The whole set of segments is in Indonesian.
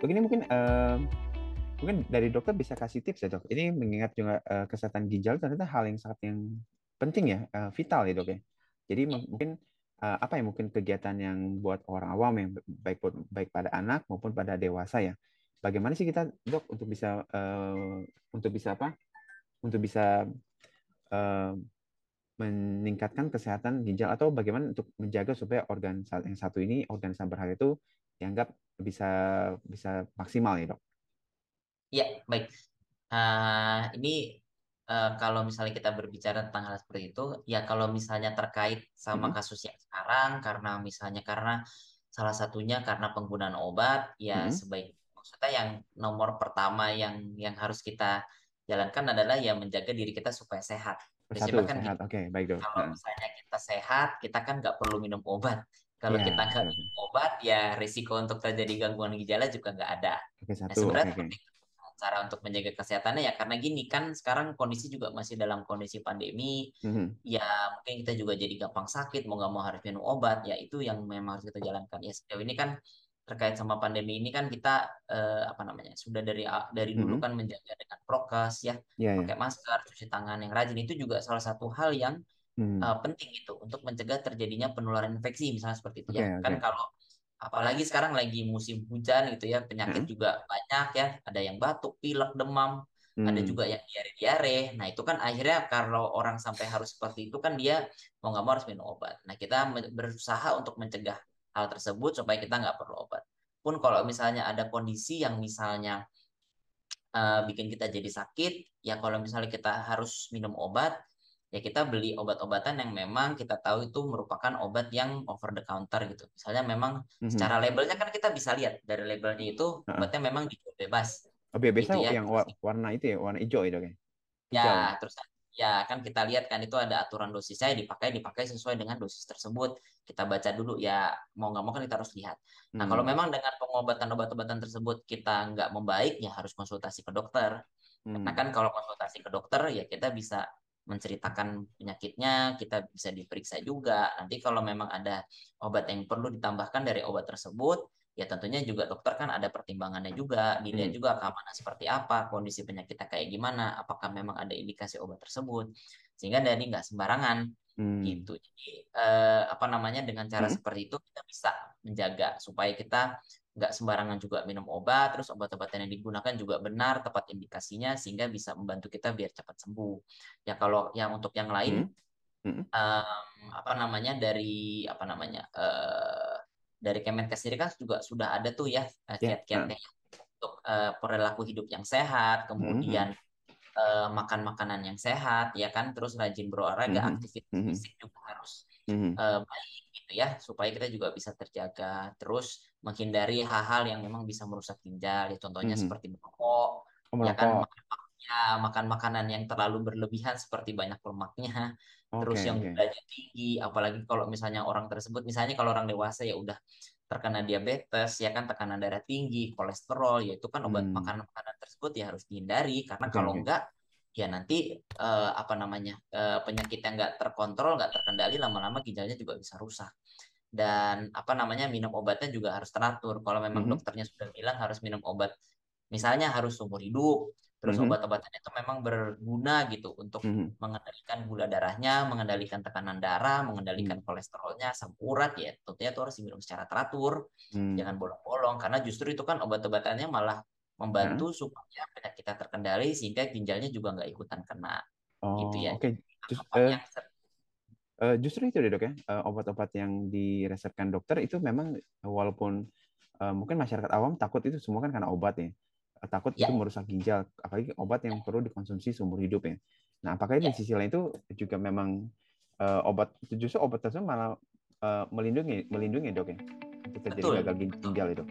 Dok, ini mungkin dari dokter bisa kasih tips ya dok. Ini mengingat juga kesehatan ginjal ternyata hal yang sangat yang penting ya, vital ya dok ya. Jadi mungkin apa ya mungkin kegiatan yang buat orang awam yang baik pada anak maupun pada dewasa ya. Bagaimana sih kita dok untuk bisa apa? Untuk bisa eh, meningkatkan kesehatan ginjal atau bagaimana untuk menjaga supaya yang satu ini organ yang sangat berharga itu dianggap bisa bisa maksimal ya dok. Ya, baik. Ini kalau misalnya kita berbicara tentang hal seperti itu, ya kalau misalnya terkait sama Mm-mm, kasus yang sekarang, karena salah satunya karena penggunaan obat, ya mm-mm. maksudnya yang nomor pertama yang harus kita jalankan adalah ya menjaga diri kita supaya sehat. Satu Prinsipnya kan sehat, gitu. oke baik dok. Kalau Heeh. misalnya kita sehat, kita kan nggak perlu minum obat. Kalau Iya kita nggak betul, betul. minum obat, ya risiko untuk terjadi gangguan ginjal juga nggak ada. Oke Nah, satu, oke sebenarnya oke. seperti itu cara untuk menjaga kesehatannya ya karena gini kan sekarang kondisi juga masih dalam kondisi pandemi, Mhm. ya mungkin kita juga jadi gampang sakit, mau nggak mau harus minum obat, ya itu yang memang harus kita jalankan. Ya sejauh ini kan terkait sama pandemi ini kan kita apa namanya sudah dari dulu Mhm. kan menjaga dengan prokes ya, Iya ya. pakai masker, cuci tangan yang rajin itu juga salah satu hal yang Mhm. penting itu untuk mencegah terjadinya penularan infeksi misalnya seperti itu Oke ya. Kan oke. kalau apalagi sekarang lagi musim hujan gitu ya, penyakit Heeh. juga banyak ya, ada yang batuk, pilek, demam, ada Hmm. juga yang diare-diare. Nah, itu kan akhirnya kalau orang sampai harus seperti itu kan dia mau nggak mau harus minum obat. Nah, kita berusaha untuk mencegah hal tersebut supaya kita nggak perlu obat. Pun kalau misalnya ada kondisi yang misalnya bikin kita jadi sakit, ya kalau misalnya kita harus minum obat, ya kita beli obat-obatan yang memang kita tahu itu merupakan obat yang over the counter gitu. Misalnya memang Mhm. secara labelnya kan kita bisa lihat dari labelnya itu Heeh. obatnya memang dijual bebas Oh, biasa gitu ya. yang warna itu ya, warna hijau itu kan? Ya, Hijau. terus ya kan kita lihat kan itu ada aturan dosisnya dipakai sesuai dengan dosis tersebut. Kita baca dulu ya mau nggak mau kan kita harus lihat. Nah kalau Hmm. memang dengan pengobatan obat-obatan tersebut kita nggak membaik ya harus konsultasi ke dokter. Karena Hmm. kan kalau konsultasi ke dokter ya kita bisa menceritakan penyakitnya, kita bisa diperiksa juga. Nanti kalau memang ada obat yang perlu ditambahkan dari obat tersebut, ya tentunya juga dokter kan ada pertimbangannya juga, dilihat Hmm. juga keamanan seperti apa, kondisi penyakitnya kayak gimana, apakah memang ada indikasi obat tersebut. Sehingga dari nggak sembarangan Hmm. gitu. Jadi apa namanya dengan cara Hmm. seperti itu kita bisa menjaga supaya kita nggak sembarangan juga minum obat, terus obat-obatan yang digunakan juga benar, tepat indikasinya, sehingga bisa membantu kita biar cepat sembuh. Ya kalau yang untuk yang lain, Hmm. Hmm. apa namanya dari Kemenkes sendiri kan juga sudah ada tuh ya Ya. kiat-kiatnya untuk perilaku hidup yang sehat, Hmm. Hmm. kemudian makan makanan yang sehat, ya kan, terus rajin berolahraga, Hmm. aktivitas Hmm. fisik juga harus Hmm. baik gitu ya, supaya kita juga bisa terjaga, terus menghindari hal-hal yang memang bisa merusak ginjal, ya contohnya Hmm. seperti merokok, Oh, ya kan, merokok. makan makanan yang terlalu berlebihan seperti banyak lemaknya, terus Oke yang oke. gulanya tinggi, apalagi kalau misalnya orang tersebut, misalnya kalau orang dewasa ya udah terkena diabetes, ya kan tekanan darah tinggi, kolesterol, ya itu kan obat Hmm. makanan-makanan tersebut ya harus dihindari karena Oke kalau oke. enggak ya nanti apa namanya penyakit yang nggak terkontrol, nggak terkendali lama-lama ginjalnya juga bisa rusak. Dan apa namanya minum obatnya juga harus teratur. Kalau memang Hmm. dokternya sudah bilang harus minum obat, misalnya harus seumur hidup, terus Hmm. obat-obatan itu memang berguna gitu untuk Hmm. mengendalikan gula darahnya, mengendalikan tekanan darah, mengendalikan Hmm. kolesterolnya, asam urat ya tentunya itu harus diminum secara teratur, Hmm. jangan bolong-bolong karena justru itu kan obat-obatannya malah Heeh. membantu supaya penyakit kita terkendali sehingga ginjalnya juga nggak ikutan kena gitu Oh ya. oke. Jus- Apa eh, yang Justru itu deh dok ya, obat-obat yang diresepkan dokter itu memang walaupun mungkin masyarakat awam takut itu semua kan karena obat ya. Takut itu ya merusak ginjal, apalagi obat yang perlu dikonsumsi seumur hidup ya. Nah, apakah di ya sisi lain itu juga memang obat justru obat tersebut malah melindungi melindungi dok ya untuk terjadi betul gagal betul. ginjal itu.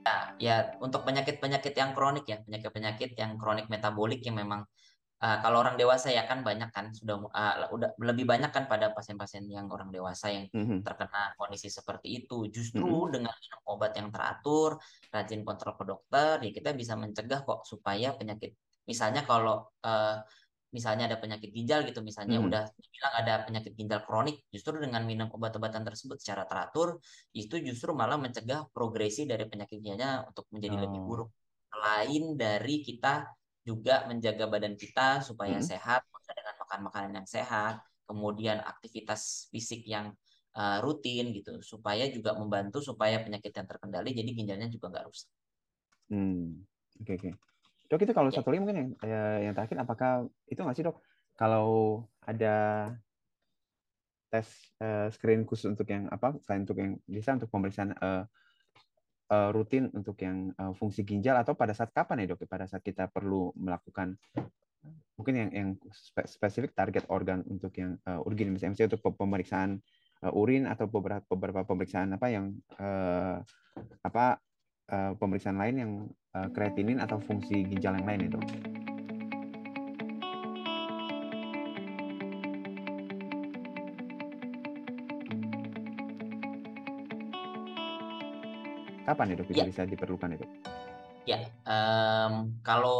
Ya, ya untuk penyakit-penyakit yang kronik ya, penyakit-penyakit yang kronik metabolik yang memang kalau orang dewasa ya kan banyak kan udah lebih banyak kan pada pasien-pasien yang orang dewasa yang Mhm. terkena kondisi seperti itu. Justru Mhm. dengan minum obat yang teratur, rajin kontrol ke dokter, ya kita bisa mencegah kok supaya penyakit misalnya kalau misalnya ada penyakit ginjal gitu, misalnya Hmm. udah bilang ada penyakit ginjal kronik, justru dengan minum obat-obatan tersebut secara teratur, itu justru malah mencegah progresi dari penyakit ginjalnya untuk menjadi lebih Oh. buruk. Selain dari kita juga menjaga badan kita supaya Hmm. sehat dengan makan makanan yang sehat, kemudian aktivitas fisik yang rutin gitu, supaya juga membantu supaya penyakit yang terkendali, jadi ginjalnya juga nggak rusak. Hmm. Oke, oke. Dok, itu kalau Ya, satu lagi mungkin yang terakhir, apakah itu nggak sih dok, kalau ada tes screen khusus untuk yang apa, selain untuk yang bisa untuk pemeriksaan rutin untuk yang fungsi ginjal, atau pada saat kapan ya dok, pada saat kita perlu melakukan mungkin yang spesifik target organ untuk yang urgen, misalnya untuk pemeriksaan urin, atau beberapa pemeriksaan apa yang apa pemeriksaan lain yang kreatinin atau fungsi ginjal yang lain itu. Kapan itu itu ya, bisa diperlukan itu? ya. Kalau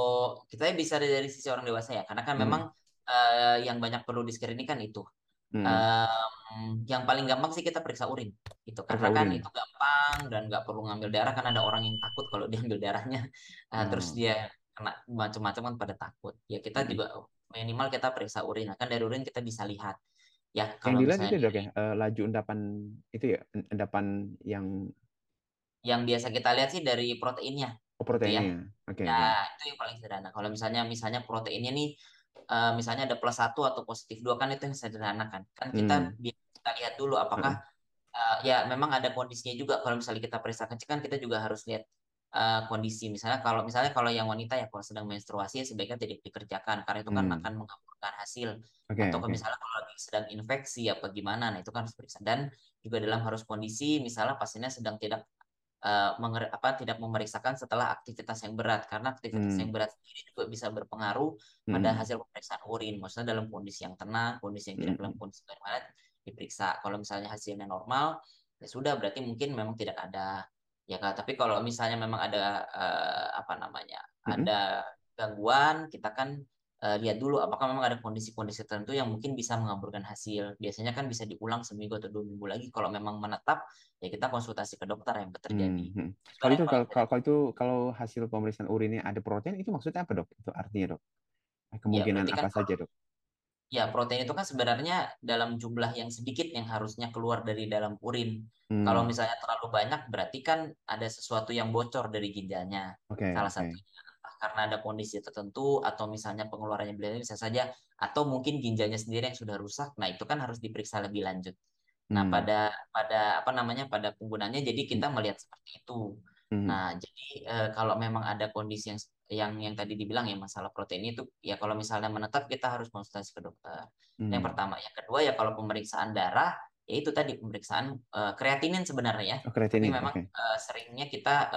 kita bisa dari sisi orang dewasa ya, karena kan memang Hmm. yang banyak perlu di screening kan itu. Hmm. Yang paling gampang sih kita periksa urin gitu, karena Periksa kan urin. itu gampang dan nggak perlu ngambil darah, kan ada orang yang takut kalau diambil darahnya. Terus Oh. dia kena macam-macam kan, pada takut ya. Kita Hmm. juga minimal kita periksa urin. Nah, kan dari urin kita bisa lihat ya Yang kalau dilihat misalnya itu dok ya, laju endapan itu ya, endapan yang yang biasa kita lihat sih dari proteinnya gitu ya. proteinnya. Oke, Ya, oke. itu yang paling sederhana. Kalau misalnya proteinnya nih misalnya ada +1 atau +2, kan itu yang sederhana kan. Kan kita Hmm. kita lihat dulu apakah Heeh. ya memang ada kondisinya juga. Kalau misalnya kita periksa kencing kan kita juga harus lihat kondisi. Misalnya kalau yang wanita ya, kalau sedang menstruasi ya sebaiknya tidak dikerjakan karena itu kan Hmm. akan mengaburkan hasil. Oke, Atau oke. misalnya kalau lagi sedang infeksi apa gimana, nah itu kan harus periksa. Dan juga dalam harus kondisi misalnya pasiennya sedang tidak memeriksakan setelah aktivitas yang berat, karena aktivitas yang Hmm. berat sendiri juga bisa berpengaruh pada Hmm. hasil pemeriksaan urin. Maksudnya dalam kondisi yang tenang, kondisi yang tidak dalam Hmm. kondisi bagaimana diperiksa. Kalau misalnya hasilnya normal, ya sudah, berarti mungkin memang tidak ada ya Kak. Tapi kalau misalnya memang ada apa namanya, Hmm. ada gangguan, kita kan lihat dulu apakah memang ada kondisi-kondisi tertentu yang mungkin bisa mengaburkan hasil. Biasanya kan bisa diulang seminggu atau 2 minggu lagi. Kalau memang menetap, ya kita konsultasi ke dokter yang Hmm. terjadi. Hmm. Itu Kalau yang itu paling kalau, kalau sering. kalau itu kalau hasil pemeriksaan urinnya ada protein, itu maksudnya apa dok? Itu artinya dok? Ya Kemungkinan berarti kan apa kalau saja dok? ya protein itu kan sebenarnya dalam jumlah yang sedikit yang harusnya keluar dari dalam urin. Kalau Hmm. misalnya terlalu banyak, berarti kan ada sesuatu yang bocor dari ginjalnya. Oke, Salah oke. satunya entah karena ada kondisi tertentu, atau misalnya pengeluarannya berlebihan bisa saja, atau mungkin ginjalnya sendiri yang sudah rusak. Nah, itu kan harus diperiksa lebih lanjut. Nah, Hmm. pada pada apa namanya, pada penggunanya jadi Hmm. kita melihat seperti itu. Hmm. Nah, jadi kalau memang ada kondisi yang tadi dibilang ya, masalah protein itu ya, kalau misalnya menetap kita harus konsultasi ke dokter. Yang Hmm. pertama, yang kedua ya kalau pemeriksaan darah, ya itu tadi pemeriksaan kreatinin sebenarnya ya. Oh, Tapi kreatinin. memang Oke. seringnya kita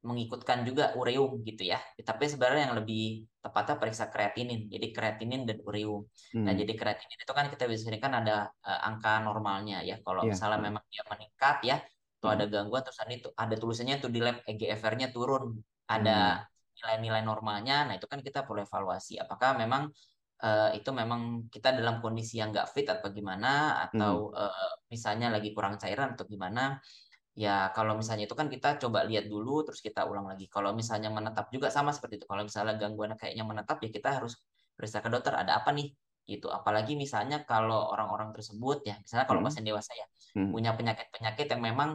mengikutkan juga ureum gitu ya. Tapi sebenarnya yang lebih tepatnya periksa kreatinin. Jadi kreatinin dan ureum. Nah, Hmm. jadi kreatinin itu kan kita biasanya kan ada angka normalnya ya. Kalau Iya. misalnya Heeh. memang dia meningkat ya, atau Hmm. ada gangguan, terus ada tulisannya tuh di lab EGFR-nya turun, Hmm. ada nilai-nilai normalnya. Nah, itu kan kita perlu evaluasi apakah memang itu memang kita dalam kondisi yang nggak fit atau gimana, Hmm. atau misalnya lagi kurang cairan atau gimana. Ya, kalau misalnya itu kan kita coba lihat dulu, terus kita ulang lagi. Kalau misalnya menetap juga sama seperti itu. Kalau misalnya gangguan kayaknya menetap, ya kita harus periksa ke dokter, ada apa nih? Gitu. Apalagi misalnya kalau orang-orang tersebut, ya misalnya kalau Hmm. pasien dewasa ya, Hmm. punya penyakit-penyakit yang memang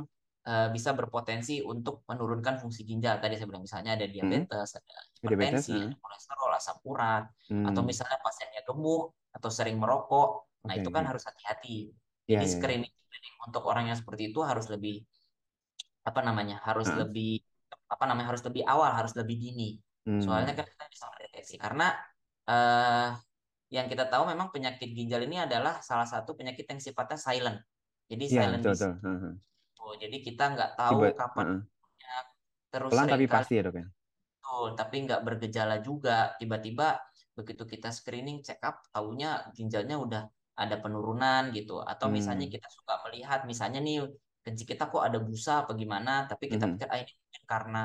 bisa berpotensi untuk menurunkan fungsi ginjal. Tadi saya bilang misalnya ada Hmm. diabetes, ada Diabetes. hipertensi, ada kolesterol, asam urat, atau Hmm. misalnya pasiennya gemuk atau sering merokok. Nah, Oke, itu kan oke. harus hati-hati. Iya, Jadi iya, iya. screening untuk orang yang seperti itu harus lebih apa namanya, harus Heeh. lebih apa namanya, harus lebih awal, harus lebih dini. Soalnya Hmm. kan kita bisa mendeteksi, karena eh, yang kita tahu memang penyakit ginjal ini adalah salah satu penyakit yang sifatnya silent. Jadi Iya, silent betul, betul. disease. Heeh. Oh, jadi kita nggak tahu Tiba, kapan heeh. punya, terus Pelan sering tapi kali pasti ya, Dok ya? betul, tapi nggak bergejala juga. Tiba-tiba begitu kita screening check up, taunya ginjalnya udah ada penurunan gitu. Atau misalnya Hmm. kita suka melihat misalnya nih kencing kita kok ada busa apa gimana, tapi kita Mhm. pikir ah ini mungkin karena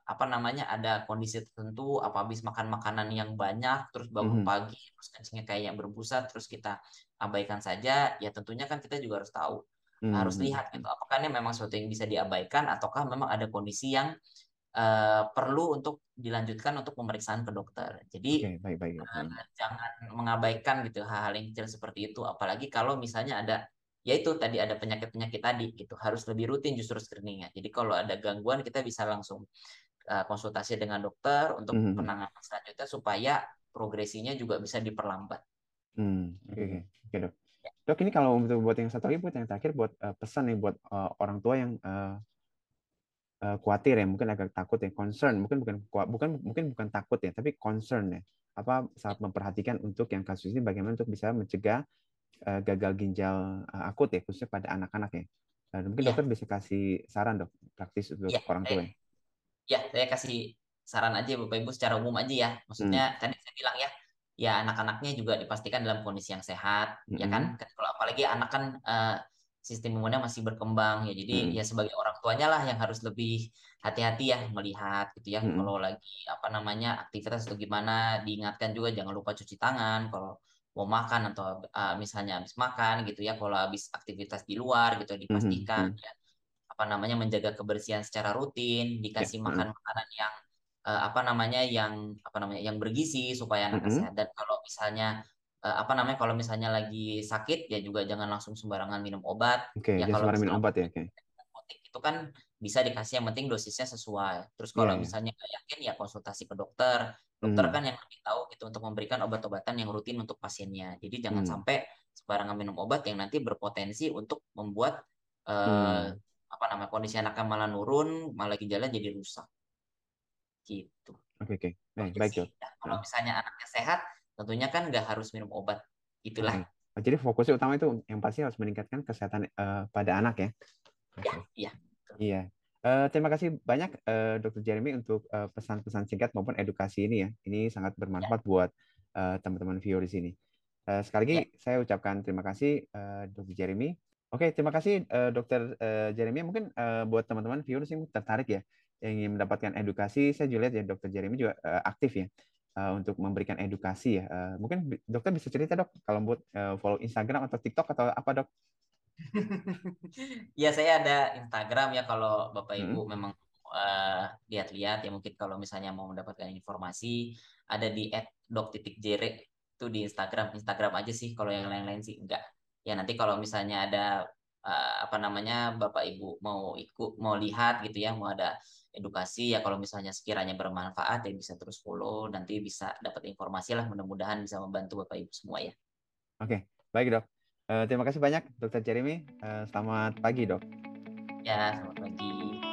apa namanya ada kondisi tertentu, apa habis makan makanan yang banyak, terus bangun Mhm. pagi, terus kencingnya kayak berbusa, terus kita abaikan saja, ya tentunya kan kita juga harus tahu, harus Mhm. lihat gitu, apakah ini memang sesuatu yang bisa diabaikan ataukah memang ada kondisi yang perlu untuk dilanjutkan untuk pemeriksaan ke dokter. Jadi Oke, baik baik. Hmm. jangan mengabaikan gitu hal-hal yang kecil seperti itu, apalagi kalau misalnya ada ya itu tadi ada penyakit-penyakit tadi gitu harus lebih rutin justru screeningnya. Jadi kalau ada gangguan kita bisa langsung konsultasi dengan dokter untuk Mhm. penanganan selanjutnya supaya progresinya juga bisa diperlambat. Oke oke oke dok. Dok ini kalau untuk buat yang satu lagi, buat yang terakhir, buat pesan nih buat orang tua yang khawatir ya, mungkin agak takut ya, concern, mungkin bukan takut ya, tapi concern ya, apa saat memperhatikan untuk yang kasus ini bagaimana untuk bisa mencegah gagal ginjal akut ya, khususnya pada anak-anak ya. Dan mungkin dokter Iya, bisa kasih saran dok, praktis untuk iya, orang tua ya. saya kasih saran aja Bapak Ibu secara umum aja ya. Maksudnya Hmm. tadi saya bilang ya, ya anak-anaknya juga dipastikan dalam kondisi yang sehat, ya kan? Hmm. Kalau apalagi anak kan sistem imunnya masih berkembang ya. Jadi Hmm. ya sebagai orang tuanya lah yang harus lebih hati-hati ya melihat gitu ya. Hmm. Kalau lagi apa namanya aktivitas atau gimana, diingatkan juga jangan lupa cuci tangan kalau mau makan atau misalnya habis makan gitu ya. Kalau habis aktivitas di luar gitu Hmm. dipastikan Hmm. ya apa namanya menjaga kebersihan secara rutin, Ya. dikasih Hmm. makan makanan yang apa namanya yang bergizi supaya anaknya Hmm. sehat. Dan kalau misalnya apa namanya kalau misalnya lagi sakit ya juga jangan langsung sembarangan minum obat. Oke, Ya jangan kalau sembarangan minum misalnya obat ya. Oke. antibiotik itu kan bisa dikasih yang penting dosisnya sesuai. Terus Iya kalau ya. misalnya nggak yakin ya konsultasi ke dokter. Dokter Hmm. kan yang lebih tahu gitu untuk memberikan obat-obatan yang rutin untuk pasiennya. Jadi jangan Hmm. sampai sembarangan minum obat yang nanti berpotensi untuk membuat eh, Hmm. apa namanya kondisi anaknya malah nurun, malah ginjalnya jadi rusak gitu. Oke oke. Itu Baik aja baik sih. dok. Nah, kalau Nah, misalnya anaknya sehat, tentunya kan nggak harus minum obat. oke. Itulah. Jadi fokusnya utama itu yang pasti harus meningkatkan kesehatan pada anak ya. Ya, Oke. iya. Iya. Terima kasih banyak Dr. Jeremy untuk pesan-pesan singkat maupun edukasi ini ya. Ini sangat Ya, bermanfaat buat teman-teman viewer di sini. Sekali lagi ya. saya ucapkan terima kasih Dr. Jeremy. Oke, terima kasih Dr. Jeremy. Mungkin buat teman-teman viewers yang tertarik ya, yang ingin mendapatkan edukasi, saya juga lihat ya Dr. Jeremy juga aktif ya untuk memberikan edukasi ya. Mungkin dokter bisa cerita dok, kalau buat follow Instagram atau TikTok atau apa dok? Ya, saya ada Instagram ya kalau Bapak Ibu Mm-mm. memang lihat-lihat ya mungkin kalau misalnya mau mendapatkan informasi ada di @dok.jere itu di Instagram. Instagram aja sih kalau yang lain-lain sih enggak. Ya nanti kalau misalnya ada apa namanya Bapak Ibu mau ikut mau lihat gitu ya mau ada edukasi ya kalau misalnya sekiranya bermanfaat ya bisa terus follow nanti bisa dapat informasi lah mudah-mudahan bisa membantu Bapak Ibu semua ya. Oke, baik dok. Terima kasih banyak Dr. Jeremy. Selamat pagi dok. Ya, selamat pagi.